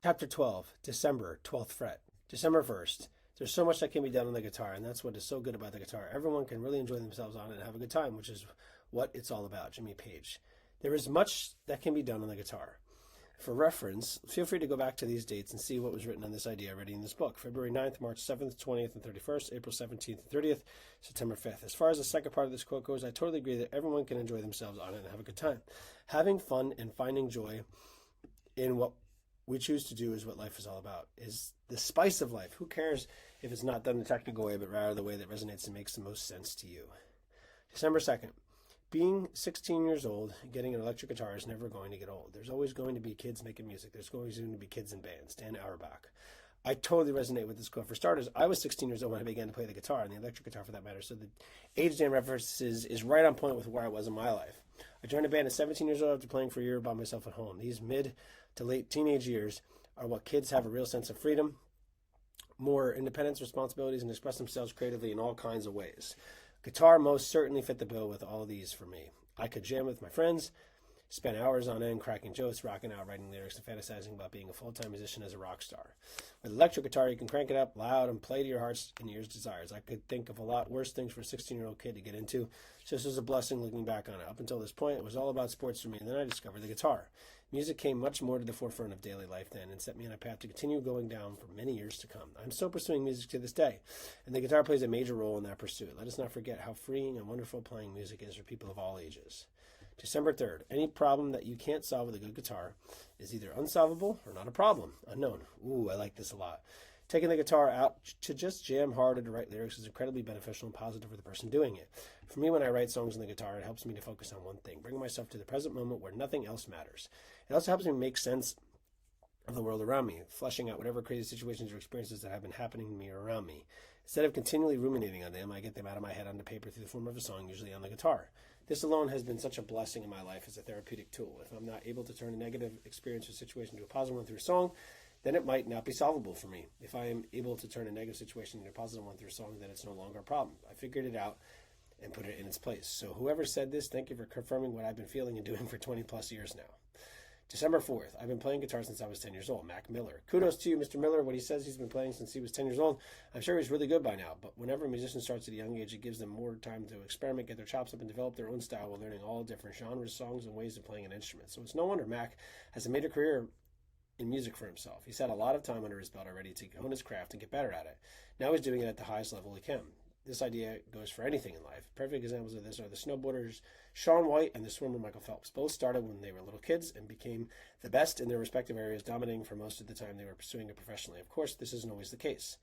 Chapter 12, December, 12th fret. December 1st. There's so much that can be done on the guitar, and that's what is so good about the guitar. Everyone can really enjoy themselves on it and have a good time, which is what it's all about. Jimmy Page. There is much that can be done on the guitar. For reference, feel free to go back to these dates and see what was written on this idea already in this book. February 9th, March 7th, 20th, and 31st, April 17th and 30th, September 5th. As far as the second part of this quote goes, I totally agree that everyone can enjoy themselves on it and have a good time. Having fun and finding joy in what we choose to do is what life is all about, is the spice of life. Who cares if it's not done the technical way, but rather the way that resonates and makes the most sense to you. December 2nd. Being 16 years old, getting an electric guitar is never going to get old. There's always going to be kids making music. There's always going to be kids in bands. Dan Auerbach. I totally resonate with this quote. For starters, I was 16 years old when I began to play the guitar, and the electric guitar for that matter, so the age Dan references is right on point with where I was in my life. I joined a band at 17 years old after playing for a year by myself at home. These mid to late teenage years are what kids have a real sense of freedom, more independence, responsibilities, and express themselves creatively in all kinds of ways. Guitar most certainly fit the bill with all these for me. I could jam with my friends, spend hours on end cracking jokes, rocking out, writing lyrics, and fantasizing about being a full-time musician as a rock star. With electric guitar, you can crank it up loud and play to your heart's and ears' desires. I could think of a lot worse things for a 16-year-old kid to get into, so this was a blessing looking back on it. Up until this point, it was all about sports for me, and then I discovered the guitar. Music came much more to the forefront of daily life then and set me on a path to continue going down for many years to come. I'm still pursuing music to this day, and the guitar plays a major role in that pursuit. Let us not forget how freeing and wonderful playing music is for people of all ages. December 3rd. Any problem that you can't solve with a good guitar is either unsolvable or not a problem. Unknown. Ooh, I like this a lot. Taking the guitar out to just jam hard or to write lyrics is incredibly beneficial and positive for the person doing it. For me, when I write songs on the guitar, it helps me to focus on one thing, bringing myself to the present moment where nothing else matters. It also helps me make sense of the world around me, fleshing out whatever crazy situations or experiences that have been happening to me or around me. Instead of continually ruminating on them, I get them out of my head onto paper through the form of a song, usually on the guitar. This alone has been such a blessing in my life as a therapeutic tool. If I'm not able to turn a negative experience or situation into a positive one through a song, then it might not be solvable for me. If I am able to turn a negative situation into a positive one through a song, then it's no longer a problem. I figured it out and put it in its place. So whoever said this, thank you for confirming what I've been feeling and doing for 20 plus years now. December 4th. I've been playing guitar since I was 10 years old. Mac Miller. Kudos to you, Mr. Miller. What he says he's been playing since he was 10 years old, I'm sure he's really good by now. But whenever a musician starts at a young age, it gives them more time to experiment, get their chops up, and develop their own style while learning all different genres, songs, and ways of playing an instrument. So it's no wonder Mac has made a career in music for himself. He's had a lot of time under his belt already to hone his craft and get better at it. Now he's doing it at the highest level he can. This idea goes for anything in life. Perfect examples of this are the snowboarders Shaun White and the swimmer Michael Phelps. Both started when they were little kids and became the best in their respective areas, dominating for most of the time they were pursuing it professionally. Of course, this isn't always the case.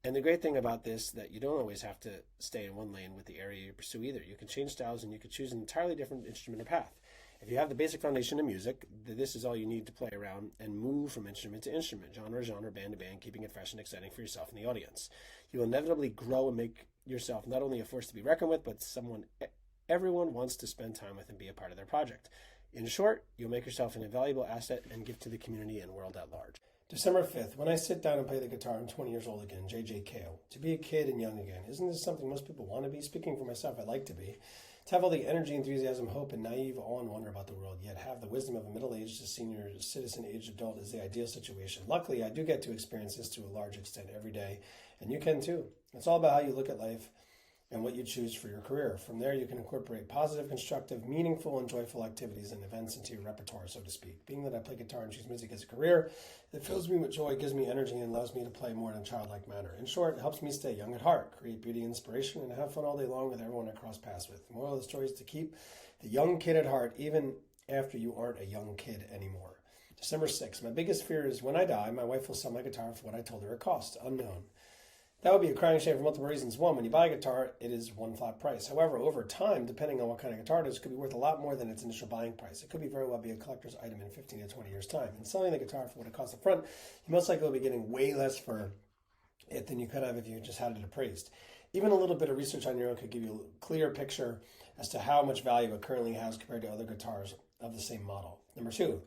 And the great thing about this, that you don't always have to stay in one lane with the area you pursue either. You can change styles and you can choose an entirely different instrument or path. If you have the basic foundation of music, this is all you need to play around and move from instrument to instrument, genre to genre, band to band, keeping it fresh and exciting for yourself and the audience. You will inevitably grow and make yourself not only a force to be reckoned with, but someone everyone wants to spend time with and be a part of their project. In short, you'll make yourself an invaluable asset and give to the community and world at large. December 5th. When I sit down and play the guitar, I'm 20 years old again. J.J. Cale. To be a kid and young again. Isn't this something most people want to be? Speaking for myself, I like to be. To have all the energy, enthusiasm, hope, and naive awe and wonder about the world, yet have the wisdom of a middle-aged to senior citizen-aged adult is the ideal situation. Luckily, I do get to experience this to a large extent every day, and you can too. It's all about how you look at life and what you choose for your career. From there, you can incorporate positive, constructive, meaningful, and joyful activities and events into your repertoire, so to speak. Being that I play guitar and choose music as a career, it fills me with joy, gives me energy, and allows me to play more in a childlike manner. In short, it helps me stay young at heart, create beauty and inspiration, and have fun all day long with everyone I cross paths with. The moral of the story is to keep the young kid at heart, even after you aren't a young kid anymore. December 6th. My biggest fear is when I die, my wife will sell my guitar for what I told her it cost. Unknown. That would be a crying shame for multiple reasons. One, when you buy a guitar, it is one flat price. However, over time, depending on what kind of guitar it is, it could be worth a lot more than its initial buying price. It could be very well be a collector's item in 15 to 20 years' time. And selling the guitar for what it costs up front, you most likely will be getting way less for it than you could have if you just had it appraised. Even a little bit of research on your own could give you a clear picture as to how much value it currently has compared to other guitars of the same model. Number two,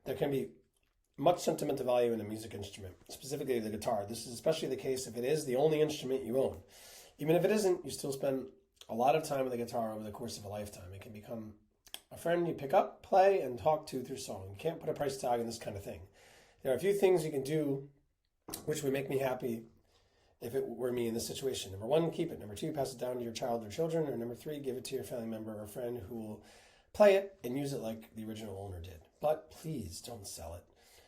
there can be much sentimental value in a music instrument, specifically the guitar. This is especially the case if it is the only instrument you own. Even if it isn't, you still spend a lot of time with the guitar over the course of a lifetime. It can become a friend you pick up, play, and talk to through song. You can't put a price tag on this kind of thing. There are a few things you can do which would make me happy if it were me in this situation. Number one, keep it. Number two, pass it down to your child or children. Or number three, give it to your family member or friend who will play it and use it like the original owner did. But please don't sell it.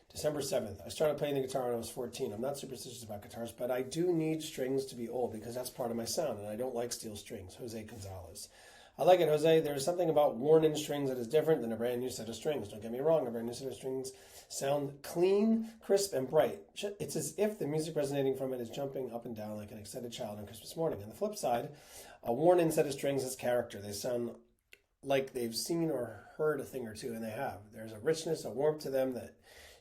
December 7th, I started playing the guitar when I was 14. I'm not superstitious about guitars, but I do need strings to be old because that's part of my sound, and I don't like steel strings. Jose Gonzalez. I like it, Jose. There's something about worn-in strings that is different than a brand new set of strings. Don't get me wrong, a brand new set of strings sound clean, crisp, and bright. It's as if the music resonating from it is jumping up and down like an excited child on Christmas morning. On the flip side, a worn-in set of strings has character. They sound like they've seen or heard a thing or two, and they have. There's a richness, a warmth to them that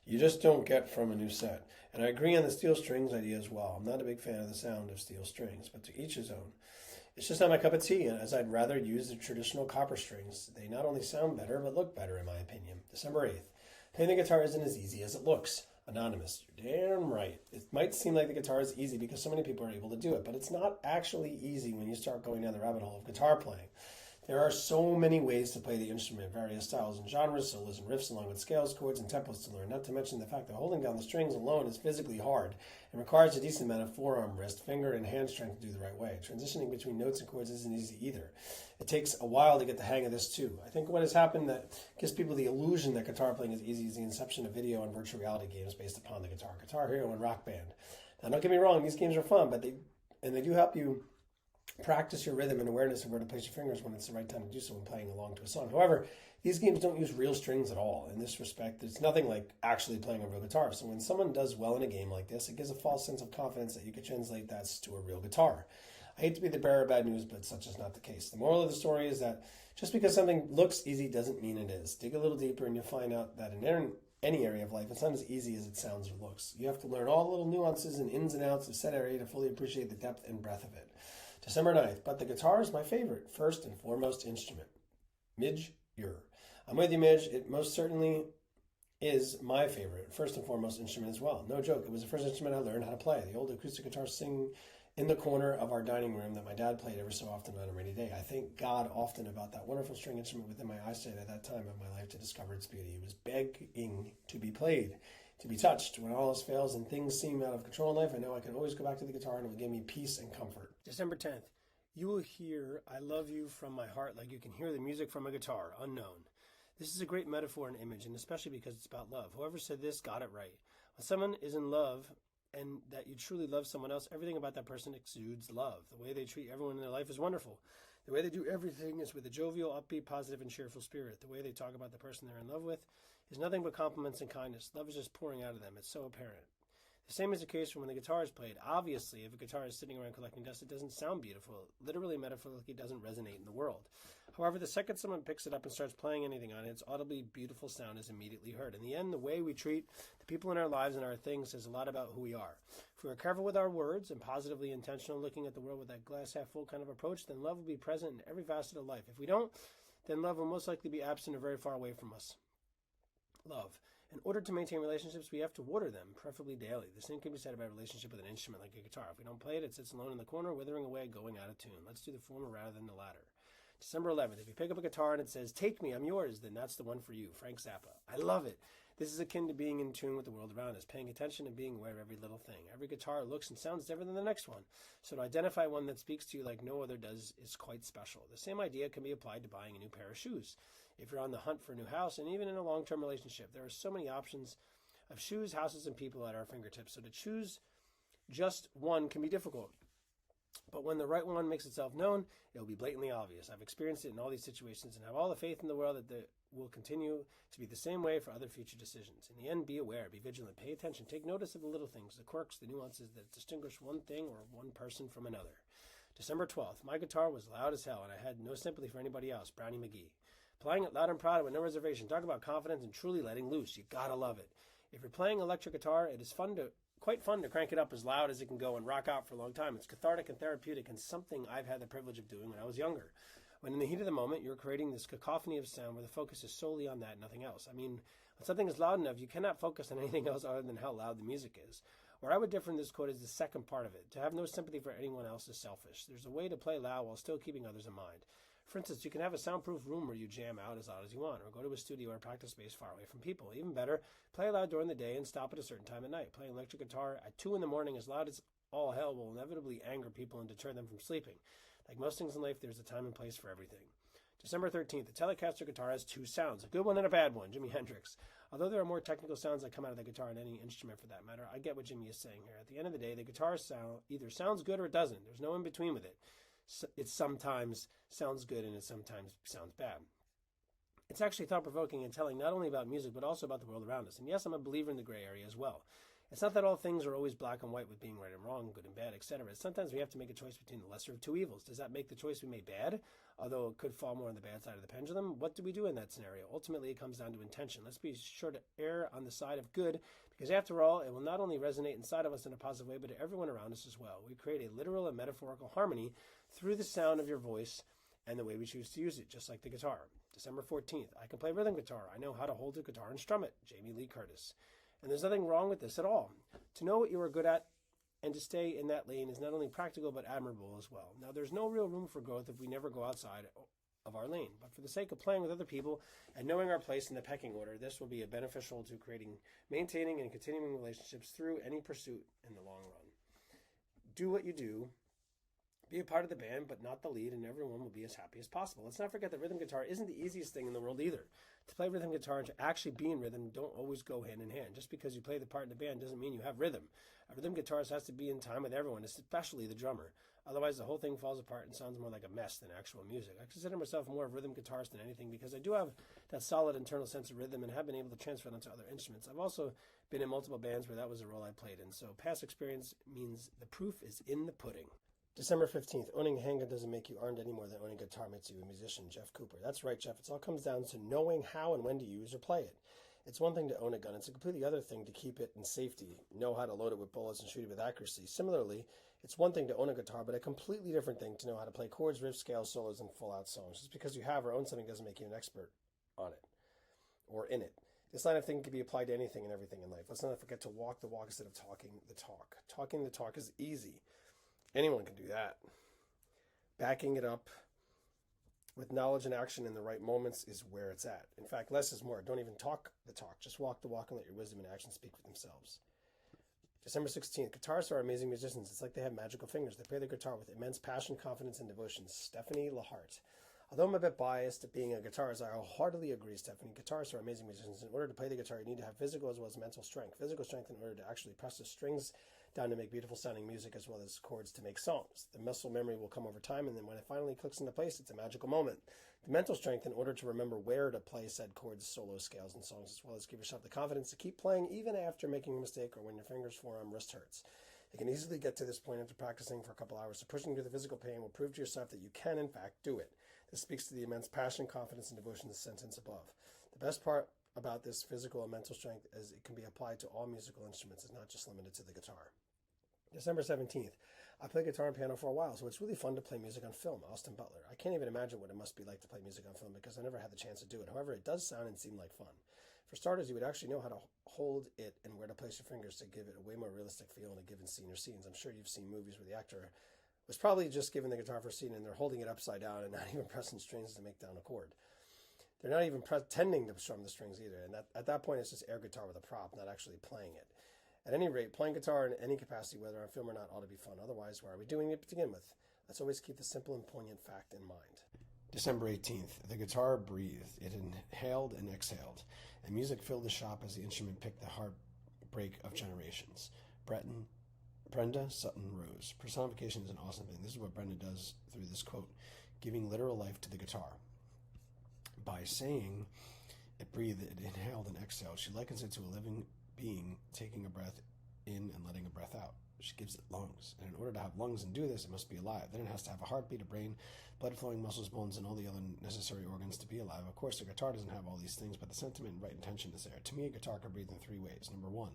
you just don't get from a new set. And I agree on the steel strings idea as well. I'm not a big fan of the sound of steel strings, but to each his own. It's just not my cup of tea, as I'd rather use the traditional copper strings. They not only sound better, but look better, in my opinion. December 8th. Playing the guitar isn't as easy as it looks. Anonymous. You're damn right. It might seem like the guitar is easy because so many people are able to do it, but it's not actually easy when you start going down the rabbit hole of guitar playing. There are so many ways to play the instrument, various styles and genres, solos and riffs, along with scales, chords, and tempos to learn, not to mention the fact that holding down the strings alone is physically hard and requires a decent amount of forearm, wrist, finger, and hand strength to do the right way. Transitioning between notes and chords isn't easy either. It takes a while to get the hang of this too. I think what has happened that gives people the illusion that guitar playing is easy is the inception of video and virtual reality games based upon the guitar. Guitar Hero and Rock Band. Now don't get me wrong, these games are fun, but they do help you practice your rhythm and awareness of where to place your fingers when it's the right time to do so when playing along to a song. However, these games don't use real strings at all. In this respect, it's nothing like actually playing a real guitar. So when someone does well in a game like this, it gives a false sense of confidence that you could translate that to a real guitar. I hate to be the bearer of bad news, but such is not the case. The moral of the story is that just because something looks easy doesn't mean it is. Dig a little deeper and you'll find out that in any area of life, it's not as easy as it sounds or looks. You have to learn all the little nuances and ins and outs of said area to fully appreciate the depth and breadth of it. December 9th, but the guitar is my favorite, first and foremost instrument. Midge, I'm with you, Midge. It most certainly is my favorite, first and foremost instrument as well. No joke, it was the first instrument I learned how to play. The old acoustic guitar sitting in the corner of our dining room that my dad played every so often on a rainy day. I thank God often about that wonderful string instrument within my eyesight at that time of my life to discover its beauty. It was begging to be played, to be touched. When all else fails and things seem out of control in life, I know I can always go back to the guitar and it will give me peace and comfort. December 10th. You will hear I love you from my heart like you can hear the music from a guitar, unknown. This is a great metaphor and image, and especially because it's about love. Whoever said this got it right. When someone is in love and that you truly love someone else, everything about that person exudes love. The way they treat everyone in their life is wonderful. The way they do everything is with a jovial, upbeat, positive, and cheerful spirit. The way they talk about the person they're in love with is nothing but compliments and kindness. Love is just pouring out of them. It's so apparent. The same is the case when the guitar is played. Obviously, if a guitar is sitting around collecting dust, it doesn't sound beautiful. Literally, metaphorically, it doesn't resonate in the world. However, the second someone picks it up and starts playing anything on it, its audibly beautiful sound is immediately heard. In the end, the way we treat the people in our lives and our things says a lot about who we are. If we are careful with our words and positively intentional, looking at the world with that glass half full kind of approach, then love will be present in every facet of life. If we don't, then love will most likely be absent or very far away from us. Love. In order to maintain relationships, we have to water them, preferably daily. The same can be said about a relationship with an instrument like a guitar. If we don't play it, it sits alone in the corner, withering away, going out of tune. Let's do the former rather than the latter. December 11th, if you pick up a guitar and it says, "Take me, I'm yours," then that's the one for you. Frank Zappa. I love it. This is akin to being in tune with the world around us, paying attention and being aware of every little thing. Every guitar looks and sounds different than the next one. So to identify one that speaks to you like no other does is quite special. The same idea can be applied to buying a new pair of shoes. If you're on the hunt for a new house, and even in a long-term relationship, there are so many options of shoes, houses, and people at our fingertips. So to choose just one can be difficult. But when the right one makes itself known, it will be blatantly obvious. I've experienced it in all these situations and have all the faith in the world that it will continue to be the same way for other future decisions. In the end, be aware, be vigilant, pay attention, take notice of the little things, the quirks, the nuances that distinguish one thing or one person from another. December 12th, my guitar was loud as hell and I had no sympathy for anybody else. Brownie McGee. Playing it loud and proud with no reservation. Talk about confidence and truly letting loose. You gotta love it. If you're playing electric guitar, it is quite fun to crank it up as loud as it can go and rock out for a long time. It's cathartic and therapeutic and something I've had the privilege of doing when I was younger. When in the heat of the moment, you're creating this cacophony of sound where the focus is solely on that and nothing else. I mean, when something is loud enough, you cannot focus on anything else other than how loud the music is. Where I would differ in this quote is the second part of it. To have no sympathy for anyone else is selfish. There's a way to play loud while still keeping others in mind. For instance, you can have a soundproof room where you jam out as loud as you want, or go to a studio or practice space far away from people. Even better, play loud during the day and stop at a certain time at night. Playing electric guitar at 2 a.m. as loud as all hell will inevitably anger people and deter them from sleeping. Like most things in life, there's a time and place for everything. December 13th, the Telecaster guitar has 2 sounds, a good one and a bad one, Jimi Hendrix. Although there are more technical sounds that come out of the guitar than any instrument for that matter, I get what Jimmy is saying here. At the end of the day, the guitar sound either sounds good or it doesn't. There's no in between with it. It sometimes sounds good and it sometimes sounds bad. It's actually thought-provoking and telling not only about music, but also about the world around us. And yes, I'm a believer in the gray area as well. It's not that all things are always black and white with being right and wrong, good and bad, etc. Sometimes we have to make a choice between the lesser of 2 evils. Does that make the choice we made bad? Although it could fall more on the bad side of the pendulum. What do we do in that scenario? Ultimately, it comes down to intention. Let's be sure to err on the side of good, because after all, it will not only resonate inside of us in a positive way, but to everyone around us as well. We create a literal and metaphorical harmony through the sound of your voice and the way we choose to use it, just like the guitar. December 14th, I can play rhythm guitar. I know how to hold a guitar and strum it. Jamie Lee Curtis. And there's nothing wrong with this at all. To know what you are good at and to stay in that lane is not only practical but admirable as well. Now, there's no real room for growth if we never go outside of our lane. But for the sake of playing with other people and knowing our place in the pecking order, this will be beneficial to maintaining, and continuing relationships through any pursuit in the long run. Do what you do. Be a part of the band, but not the lead, and everyone will be as happy as possible. Let's not forget that rhythm guitar isn't the easiest thing in the world either. To play rhythm guitar and to actually be in rhythm don't always go hand in hand. Just because you play the part in the band doesn't mean you have rhythm. A rhythm guitarist has to be in time with everyone, especially the drummer. Otherwise, the whole thing falls apart and sounds more like a mess than actual music. I consider myself more of a rhythm guitarist than anything because I do have that solid internal sense of rhythm and have been able to transfer it onto other instruments. I've also been in multiple bands where that was a role I played in, so past experience means the proof is in the pudding. December 15th, owning a handgun doesn't make you armed any more than owning a guitar makes you a musician. Jeff Cooper. That's right, Jeff. It all comes down to knowing how and when to use or play it. It's one thing to own a gun. It's a completely other thing to keep it in safety, know how to load it with bullets and shoot it with accuracy. Similarly, it's one thing to own a guitar, but a completely different thing to know how to play chords, riffs, scales, solos, and full-out songs. Just because you have or own something doesn't make you an expert on it or in it. This line of thinking can be applied to anything and everything in life. Let's not forget to walk the walk instead of talking the talk. Talking the talk is easy. Anyone can do that. Backing it up with knowledge and action in the right moments is where it's at. In fact, less is more. Don't even talk the talk. Just walk the walk and let your wisdom and action speak for themselves. December 16th. Guitarists are amazing musicians. It's like they have magical fingers. They play the guitar with immense passion, confidence, and devotion. Stephanie Lahart. Although I'm a bit biased at being a guitarist, I wholeheartedly agree, Stephanie. Guitarists are amazing musicians. In order to play the guitar, you need to have physical as well as mental strength. Physical strength in order to actually press the strings down to make beautiful sounding music as well as chords to make songs. The muscle memory will come over time, and then when it finally clicks into place, it's a magical moment. The mental strength in order to remember where to play said chords, solos, scales, and songs, as well as give yourself the confidence to keep playing even after making a mistake or when your fingers, forearm, wrist hurts. You can easily get to this point after practicing for a couple hours, so pushing through the physical pain will prove to yourself that you can, in fact, do it. This speaks to the immense passion, confidence, and devotion in the sentence above. The best part about this physical and mental strength is it can be applied to all musical instruments. It's not just limited to the guitar. December 17th. I played guitar and piano for a while, so it's really fun to play music on film. Austin Butler. I can't even imagine what it must be like to play music on film because I never had the chance to do it. However, it does sound and seem like fun. For starters, you would actually know how to hold it and where to place your fingers to give it a way more realistic feel in a given scene or scenes. I'm sure you've seen movies where the actor was probably just given the guitar for a scene and they're holding it upside down and not even pressing strings to make down a chord. They're not even pretending to strum the strings either. And at that point, it's just air guitar with a prop, not actually playing it. At any rate, playing guitar in any capacity, whether on film or not, ought to be fun. Otherwise, why are we doing it to begin with? Let's always keep the simple and poignant fact in mind. December 18th. The guitar breathed. It inhaled and exhaled. And music filled the shop as the instrument picked the heartbreak of generations. Brenda Sutton Rose. Personification is an awesome thing. This is what Brenda does through this quote, giving literal life to the guitar. By saying it breathed, it inhaled and exhaled, she likens it to a living being taking a breath in and letting a breath out. She gives it lungs. And in order to have lungs and do this, it must be alive. Then it has to have a heartbeat, a brain, blood flowing, muscles, bones, and all the other necessary organs to be alive. Of course, the guitar doesn't have all these things, but the sentiment and right intention is there. To me, a guitar can breathe in 3 ways. Number 1,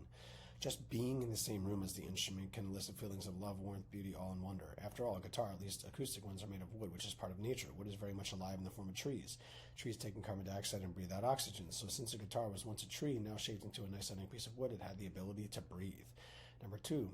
just being in the same room as the instrument can elicit feelings of love, warmth, beauty, awe, and wonder. After all, a guitar, at least acoustic ones, are made of wood, which is part of nature. Wood is very much alive in the form of trees. Trees take in carbon dioxide and breathe out oxygen. So since a guitar was once a tree, now shaped into a nice sounding piece of wood, it had the ability to breathe. Number 2,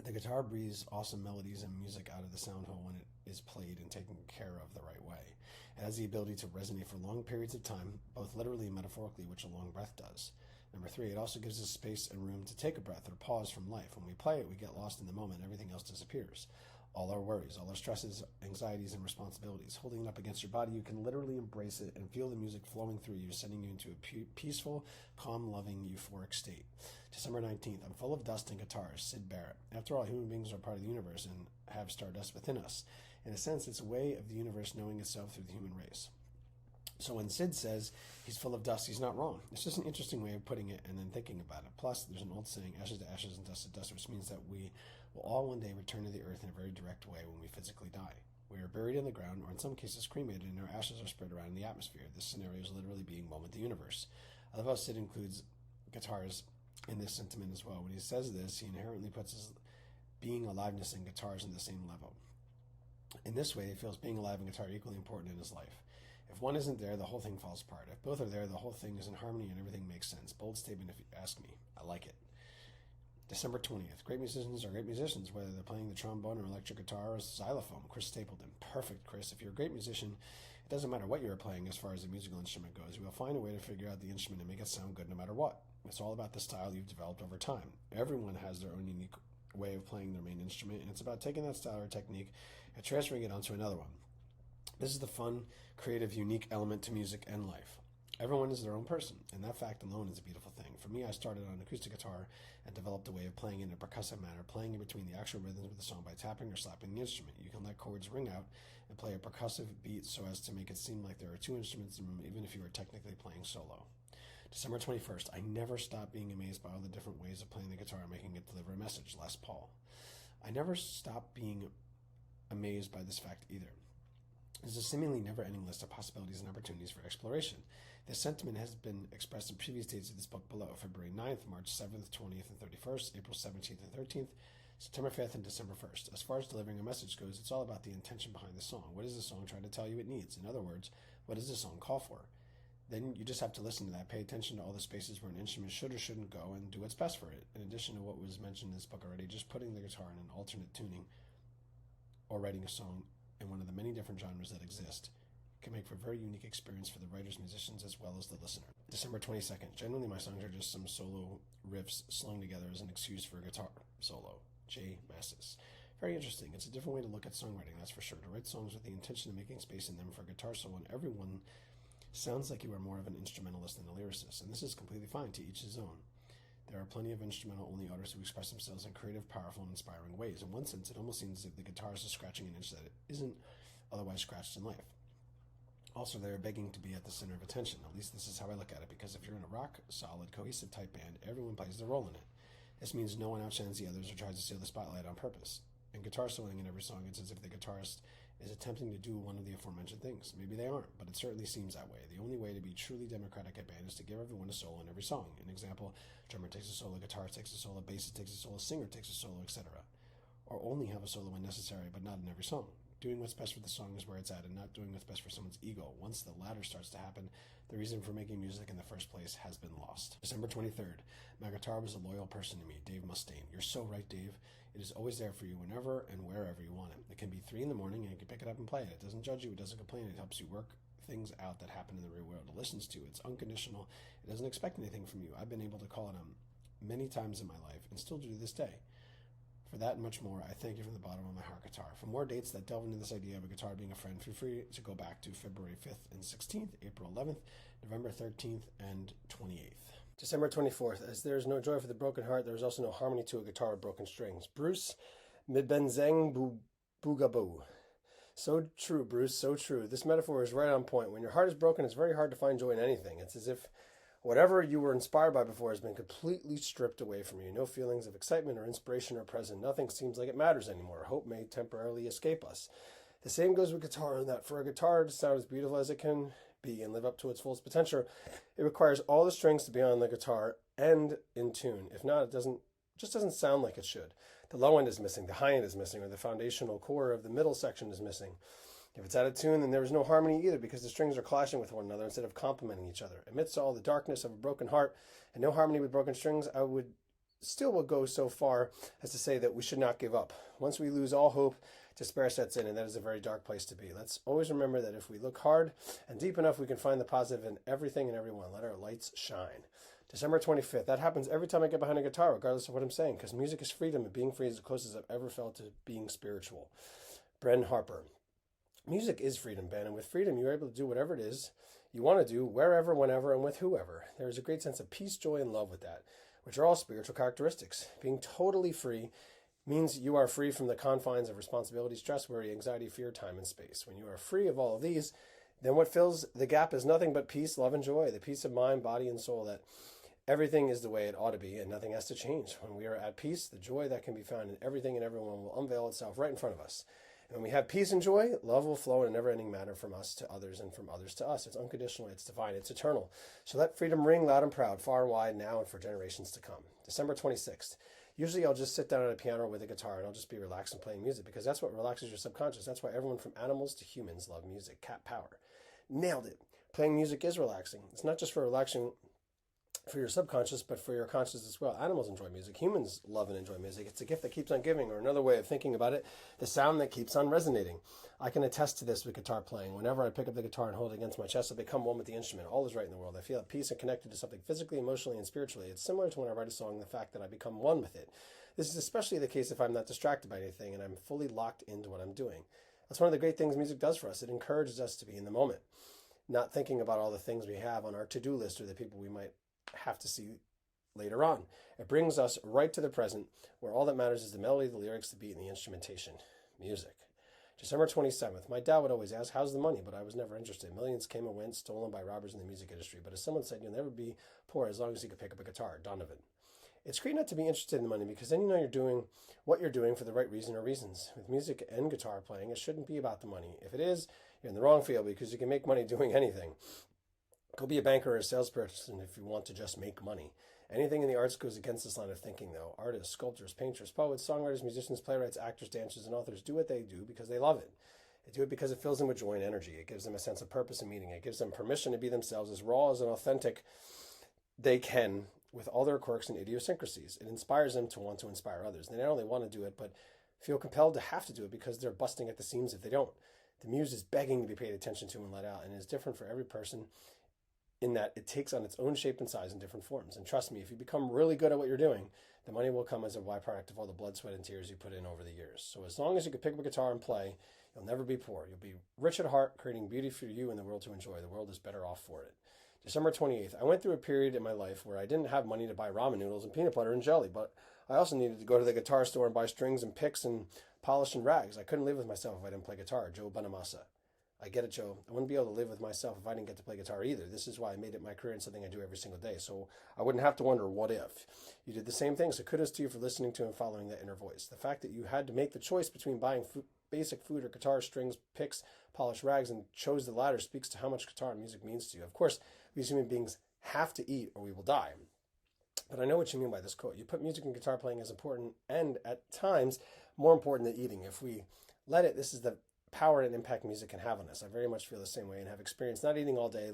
The guitar breathes awesome melodies and music out of the sound hole when it is played and taken care of the right way. It has the ability to resonate for long periods of time, both literally and metaphorically, which a long breath does. Number 3, it also gives us space and room to take a breath or pause from life. When we play it, we get lost in the moment. Everything else disappears. All our worries, all our stresses, anxieties, and responsibilities. Holding it up against your body, you can literally embrace it and feel the music flowing through you, sending you into a peaceful, calm, loving, euphoric state. December 19th, I'm full of dust and guitars, Sid Barrett. After all, human beings are part of the universe and have stardust within us. In a sense, it's a way of the universe knowing itself through the human race. So when Sid says he's full of dust, he's not wrong. It's just an interesting way of putting it and then thinking about it. Plus, there's an old saying, ashes to ashes and dust to dust, which means that we will all one day return to the earth in a very direct way when we physically die. We are buried in the ground, or in some cases cremated, and our ashes are spread around in the atmosphere. This scenario is literally being one with the universe. I love how Sid includes guitars in this sentiment as well. When he says this, he inherently puts his being aliveness and guitars on the same level. In this way, he feels being alive and guitar equally important in his life. If one isn't there, the whole thing falls apart. If both are there, the whole thing is in harmony and everything makes sense. Bold statement if you ask me. I like it. December 20th. Great musicians are great musicians, whether they're playing the trombone or electric guitar or xylophone. Chris Stapleton. Perfect, Chris. If you're a great musician, it doesn't matter what you're playing as far as the musical instrument goes. You will find a way to figure out the instrument and make it sound good no matter what. It's all about the style you've developed over time. Everyone has their own unique way of playing their main instrument, and it's about taking that style or technique and transferring it onto another one. This is the fun, creative, unique element to music and life. Everyone is their own person, and that fact alone is a beautiful thing. For me, I started on acoustic guitar and developed a way of playing in a percussive manner, playing in between the actual rhythms of the song by tapping or slapping the instrument. You can let chords ring out and play a percussive beat so as to make it seem like there are two instruments in the room, even if you are technically playing solo. December 21st, I never stop being amazed by all the different ways of playing the guitar and making it deliver a message. Les Paul. I never stop being amazed by this fact either. There's a seemingly never-ending list of possibilities and opportunities for exploration. This sentiment has been expressed in previous dates of this book below: February 9th, March 7th, 20th, and 31st, April 17th and 13th, September 5th, and December 1st. As far as delivering a message goes, it's all about the intention behind the song. What is the song trying to tell you it needs? In other words, what does the song call for? Then you just have to listen to that, pay attention to all the spaces where an instrument should or shouldn't go, and do what's best for it. In addition to what was mentioned in this book already, just putting the guitar in an alternate tuning or writing a song in one of the many different genres that exist can make for a very unique experience for the writers, musicians, as well as the listener. December 22nd. Generally, my songs are just some solo riffs slung together as an excuse for a guitar solo. J. Massis. Very interesting. It's a different way to look at songwriting, that's for sure. To write songs with the intention of making space in them for a guitar solo, and everyone sounds like you are more of an instrumentalist than a lyricist, and this is completely fine, to each his own. There are plenty of instrumental-only artists who express themselves in creative, powerful, and inspiring ways. In one sense, it almost seems as if the guitarist is scratching an itch that it isn't otherwise scratched in life. Also, they are begging to be at the center of attention. At least this is how I look at it, because if you're in a rock, solid, cohesive type band, everyone plays their role in it. This means no one outshines the others or tries to steal the spotlight on purpose. In guitar soloing in every song, it's as if the guitarist is attempting to do one of the aforementioned things. Maybe they aren't, but it certainly seems that way. The only way to be truly democratic at band is to give everyone a solo in every song. An example, drummer takes a solo, guitarist takes a solo, bassist takes a solo, singer takes a solo, etc. Or only have a solo when necessary, but not in every song. Doing what's best for the song is where it's at, and not doing what's best for someone's ego. Once the latter starts to happen, the reason for making music in the first place has been lost. December 23rd. My guitar was a loyal person to me, Dave Mustaine. You're so right, Dave. It is always there for you whenever and wherever you want it. It can be 3 in the morning and you can pick it up and play it. It doesn't judge you, it doesn't complain, it helps you work things out that happen in the real world. It listens to you, it's unconditional, it doesn't expect anything from you. I've been able to call it on many times in my life and still do to this day. For that and much more, I thank you from the bottom of my heart, guitar. For more dates that delve into this idea of a guitar being a friend, feel free to go back to February 5th and 16th, April 11th, November 13th, and 28th. December 24th. As there is no joy for the broken heart, there is also no harmony to a guitar with broken strings. Bruce Midbenzeng Bugaboo. So true, Bruce, so true. This metaphor is right on point. When your heart is broken, it's very hard to find joy in anything. It's as if whatever you were inspired by before has been completely stripped away from you. No feelings of excitement or inspiration are present. Nothing seems like it matters anymore. Hope may temporarily escape us. The same goes with guitar, in that for a guitar to sound as beautiful as it can be and live up to its fullest potential, it requires all the strings to be on the guitar and in tune. If not, it just doesn't sound like it should. The low end is missing, the high end is missing, or the foundational core of the middle section is missing. If it's out of tune, then there is no harmony either, because the strings are clashing with one another instead of complementing each other. Amidst all the darkness of a broken heart and no harmony with broken strings, I would still will go so far as to say that we should not give up. Once we lose all hope, despair sets in, and that is a very dark place to be. Let's always remember that if we look hard and deep enough, we can find the positive in everything and everyone. Let our lights shine. December 25th. That happens every time I get behind a guitar, regardless of what I'm saying, because music is freedom, and being free is the closest I've ever felt to being spiritual. Bren Harper. Music is freedom, Ben, and with freedom, you're able to do whatever it is you want to do, wherever, whenever, and with whoever. There is a great sense of peace, joy, and love with that, which are all spiritual characteristics. Being totally free means you are free from the confines of responsibility, stress, worry, anxiety, fear, time, and space. When you are free of all of these, then what fills the gap is nothing but peace, love, and joy, the peace of mind, body, and soul that everything is the way it ought to be and nothing has to change. When we are at peace, the joy that can be found in everything and everyone will unveil itself right in front of us. And when we have peace and joy, love will flow in a never-ending manner from us to others and from others to us. It's unconditional, it's divine, it's eternal. So let freedom ring loud and proud, far and wide, now and for generations to come. December 26th. Usually I'll just sit down at a piano with a guitar and I'll just be relaxed and playing music because that's what relaxes your subconscious. That's why everyone from animals to humans love music. Cat power. Nailed it. Playing music is relaxing. It's not just for relaxing for your subconscious, but for your conscious as well. Animals enjoy music. Humans love and enjoy music. It's a gift that keeps on giving, or another way of thinking about it, the sound that keeps on resonating. I can attest to this with guitar playing. Whenever I pick up the guitar and hold it against my chest, I become one with the instrument. All is right in the world. I feel at peace and connected to something physically, emotionally, and spiritually. It's similar to when I write a song, the fact that I become one with it. This is especially the case if I'm not distracted by anything and I'm fully locked into what I'm doing. That's one of the great things music does for us. It encourages us to be in the moment, not thinking about all the things we have on our to-do list or the people we might have to see later on. It brings us right to the present, where all that matters is the melody, the lyrics, the beat, and the instrumentation. Music. December 27th. My dad would always ask, how's the money? But I was never interested. Millions came and went, stolen by robbers in the music industry. But as someone said, you'll never be poor as long as you can pick up a guitar. Donovan. It's great not to be interested in the money because then you know you're doing what you're doing for the right reason or reasons. With music and guitar playing, it shouldn't be about the money. If it is, you're in the wrong field because you can make money doing anything. Go be a banker or a salesperson if you want to just make money. Anything in the arts goes against this line of thinking, though. Artists, sculptors, painters, poets, songwriters, musicians, playwrights, actors, dancers, and authors do what they do because they love it. They do it because it fills them with joy and energy. It gives them a sense of purpose and meaning. It gives them permission to be themselves as raw as and authentic they can with all their quirks and idiosyncrasies. It inspires them to want to inspire others. They not only want to do it, but feel compelled to have to do it because they're busting at the seams if they don't. The muse is begging to be paid attention to and let out, and it is different for every person in that it takes on its own shape and size in different forms. And trust me, if you become really good at what you're doing, the money will come as a byproduct of all the blood, sweat, and tears you put in over the years. So as long as you can pick up a guitar and play, you'll never be poor. You'll be rich at heart, creating beauty for you and the world to enjoy. The world is better off for it. December 28th. I went through a period in my life where I didn't have money to buy ramen noodles and peanut butter and jelly, but I also needed to go to the guitar store and buy strings and picks and polish and rags. I couldn't live with myself if I didn't play guitar. Joe Bonamassa. I get it, Joe. I wouldn't be able to live with myself if I didn't get to play guitar either. This is why I made it my career and something I do every single day. So I wouldn't have to wonder, what if? You did the same thing, so kudos to you for listening to and following that inner voice. The fact that you had to make the choice between buying basic food or guitar, strings, picks, polished rags, and chose the latter speaks to how much guitar and music means to you. Of course, we as human beings have to eat or we will die. But I know what you mean by this quote. You put music and guitar playing as important and, at times, more important than eating. If we let it, this is the power and impact music can have on us. I very much feel the same way and have experienced not eating all day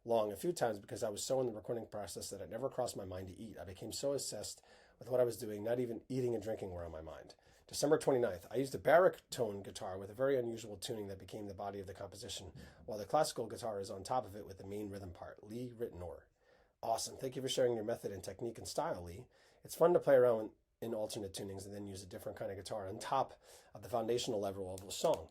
long a few times because I was so in the recording process that it never crossed my mind to eat. I became so obsessed with what I was doing, not even eating and drinking were on my mind. December 29th, I used a baritone guitar with a very unusual tuning that became the body of the composition, while the classical guitar is on top of it with the main rhythm part. Lee Rittenor. Awesome. Thank you for sharing your method and technique and style, Lee. It's fun to play around in alternate tunings and then use a different kind of guitar on top of the foundational level of a song.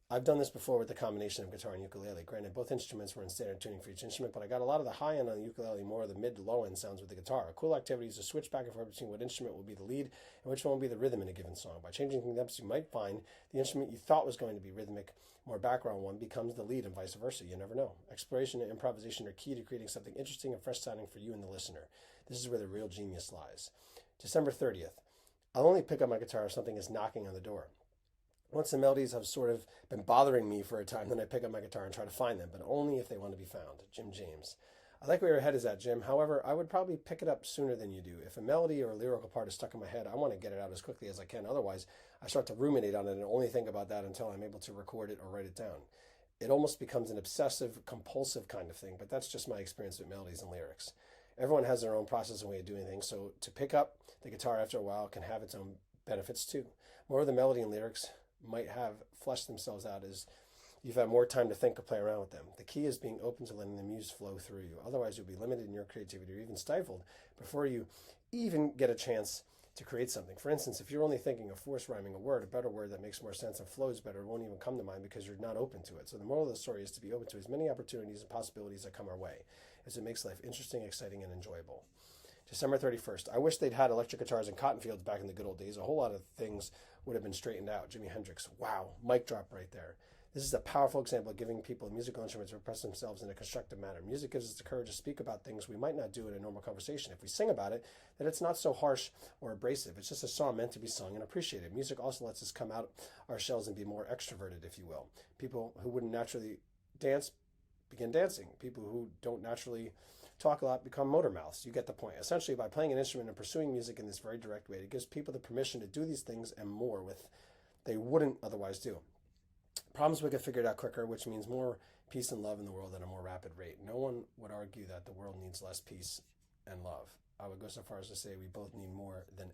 I've done this before with the combination of guitar and ukulele. Granted, both instruments were in standard tuning for each instrument, but I got a lot of the high end on the ukulele, more of the mid to low end sounds with the guitar. A cool activity is to switch back and forth between what instrument will be the lead and which one will be the rhythm in a given song. By changing things up, you might find the instrument you thought was going to be rhythmic, more background one, becomes the lead and vice versa. You never know. Exploration and improvisation are key to creating something interesting and fresh sounding for you and the listener. This is where the real genius lies. December 30th. I'll only pick up my guitar if something is knocking on the door. Once the melodies have sort of been bothering me for a time, then I pick up my guitar and try to find them, but only if they want to be found. Jim James. I like where your head is at, Jim. However, I would probably pick it up sooner than you do. If a melody or a lyrical part is stuck in my head, I want to get it out as quickly as I can. Otherwise, I start to ruminate on it and only think about that until I'm able to record it or write it down. It almost becomes an obsessive, compulsive kind of thing, but that's just my experience with melodies and lyrics. Everyone has their own process and way of doing things. So to pick up the guitar after a while can have its own benefits too. More of the melody and lyrics might have fleshed themselves out as you've had more time to think or play around with them. The key is being open to letting the muse flow through you. Otherwise, you'll be limited in your creativity or even stifled before you even get a chance to create something. For instance, if you're only thinking of force rhyming a word, a better word that makes more sense and flows better won't even come to mind because you're not open to it. So the moral of the story is to be open to as many opportunities and possibilities that come our way, as it makes life interesting, exciting, and enjoyable. December 31st. I wish they'd had electric guitars in cotton fields back in the good old days. A whole lot of things would have been straightened out. Jimi Hendrix. Wow. Mic drop right there. This is a powerful example of giving people musical instruments to express themselves in a constructive manner. Music gives us the courage to speak about things we might not do in a normal conversation. If we sing about it, then it's not so harsh or abrasive. It's just a song meant to be sung and appreciated. Music also lets us come out our shells and be more extroverted, if you will. People who wouldn't naturally dance begin dancing. People who don't naturally talk a lot become motor mouths. You get the point. Essentially, by playing an instrument and pursuing music in this very direct way, it gives people the permission to do these things and more with they wouldn't otherwise do. Problems we get figured out quicker, which means more peace and love in the world at a more rapid rate. No one would argue that the world needs less peace and love. I would go so far as to say we both need more than